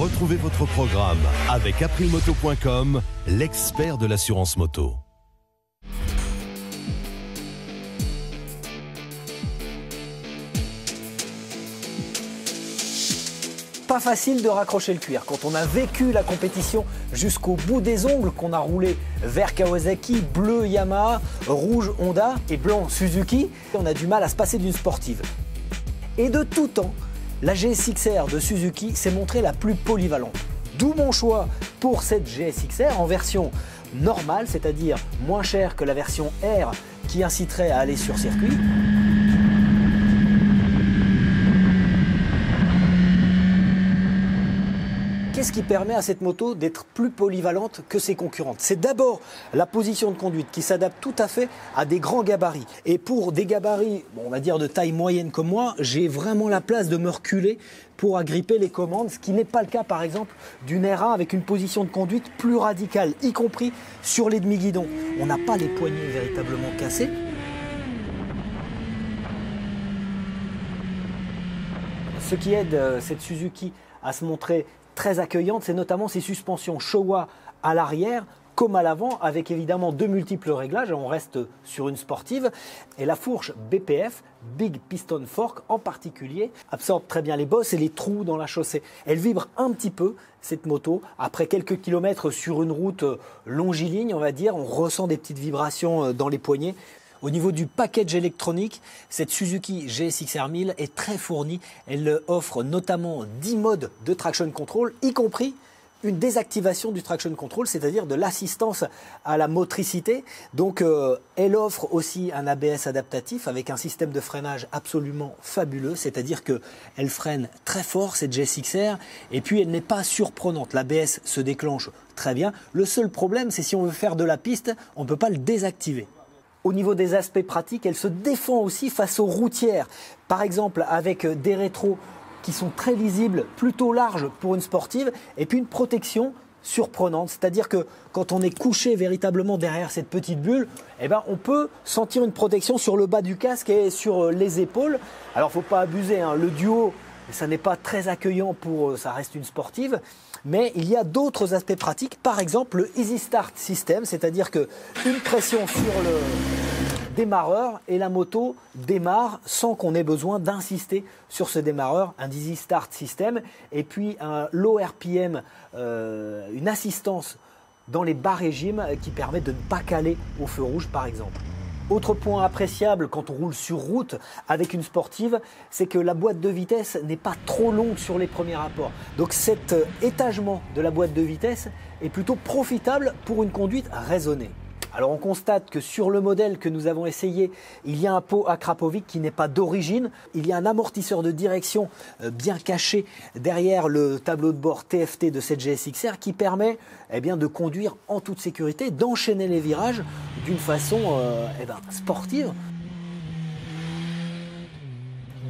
Retrouvez votre programme avec aprilmoto.com, l'expert de l'assurance moto. Pas facile de raccrocher le cuir. Quand on a vécu la compétition jusqu'au bout des ongles, qu'on a roulé vert Kawasaki, bleu Yamaha, rouge Honda et blanc Suzuki, on a du mal à se passer d'une sportive. Et de tout temps, la GSX-R de Suzuki s'est montrée la plus polyvalente. D'où mon choix pour cette GSX-R en version normale, c'est-à-dire moins chère que la version R qui inciterait à aller sur circuit. Qu'est-ce qui permet à cette moto d'être plus polyvalente que ses concurrentes? C'est d'abord la position de conduite qui s'adapte tout à fait à des grands gabarits. Et pour des gabarits, on va dire de taille moyenne comme moi, j'ai vraiment la place de me reculer pour agripper les commandes, ce qui n'est pas le cas par exemple d'une R1 avec une position de conduite plus radicale, y compris sur les demi-guidons. On n'a pas les poignées véritablement cassées. Ce qui aide cette Suzuki à se montrer très accueillante, c'est notamment ses suspensions Showa à l'arrière comme à l'avant, avec évidemment de multiples réglages. On reste sur une sportive. Et la fourche BPF, Big Piston Fork en particulier, absorbe très bien les bosses et les trous dans la chaussée. Elle vibre un petit peu, cette moto. Après quelques kilomètres sur une route longiligne, on va dire, on ressent des petites vibrations dans les poignets. Au niveau du package électronique, cette Suzuki GSX-R 1000 est très fournie. Elle offre notamment 10 modes de traction control, y compris une désactivation du traction control, c'est-à-dire de l'assistance à la motricité. Donc elle offre aussi un ABS adaptatif avec un système de freinage absolument fabuleux, c'est-à-dire qu'elle freine très fort cette GSX-R et puis elle n'est pas surprenante. L'ABS se déclenche très bien. Le seul problème, c'est si on veut faire de la piste, on ne peut pas le désactiver. Au niveau des aspects pratiques, elle se défend aussi face aux routières. Par exemple, avec des rétros qui sont très lisibles, plutôt larges pour une sportive, et puis une protection surprenante. C'est-à-dire que quand on est couché véritablement derrière cette petite bulle, eh ben, on peut sentir une protection sur le bas du casque et sur les épaules. Alors, il ne faut pas abuser, hein. Le duo, ça n'est pas très accueillant pour, ça reste une sportive. Mais il y a d'autres aspects pratiques, par exemple le Easy Start System, c'est-à-dire qu'une pression sur le démarreur et la moto démarre sans qu'on ait besoin d'insister sur ce démarreur, un Easy Start System, et puis un low RPM, une assistance dans les bas régimes qui permet de ne pas caler au feu rouge par exemple. Autre point appréciable quand on roule sur route avec une sportive, c'est que la boîte de vitesse n'est pas trop longue sur les premiers rapports. Donc cet étagement de la boîte de vitesse est plutôt profitable pour une conduite raisonnée. Alors on constate que sur le modèle que nous avons essayé, il y a un pot Akrapovic qui n'est pas d'origine. Il y a un amortisseur de direction bien caché derrière le tableau de bord TFT de cette GSX-R qui permet de conduire en toute sécurité, d'enchaîner les virages d'une façon sportive.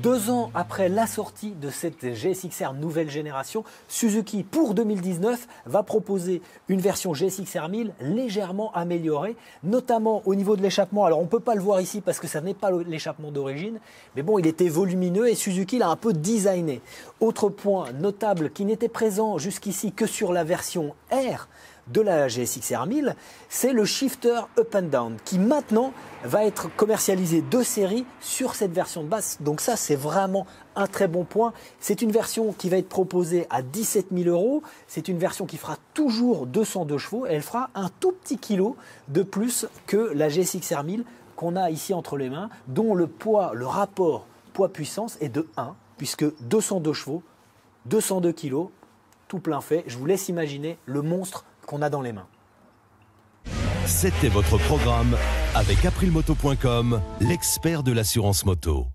2 ans après la sortie de cette GSX-R nouvelle génération, Suzuki pour 2019 va proposer une version GSX-R 1000 légèrement améliorée, notamment au niveau de l'échappement. Alors on ne peut pas le voir ici parce que ça n'est pas l'échappement d'origine, mais bon, il était volumineux et Suzuki l'a un peu designé. Autre point notable qui n'était présent jusqu'ici que sur la version R de la GSX-R 1000, c'est le shifter up and down qui maintenant va être commercialisé de série sur cette version de base. Donc ça, c'est vraiment un très bon point. C'est une version qui va être proposée à 17 000 €. C'est une version qui fera toujours 202 chevaux et elle fera un tout petit kilo de plus que la GSX-R 1000 qu'on a ici entre les mains, dont le poids, le rapport poids-puissance est de 1, puisque 202 chevaux, 202 kilos, tout plein fait. Je vous laisse imaginer le monstre qu'on a dans les mains. C'était votre programme avec aprilmoto.com, l'expert de l'assurance moto.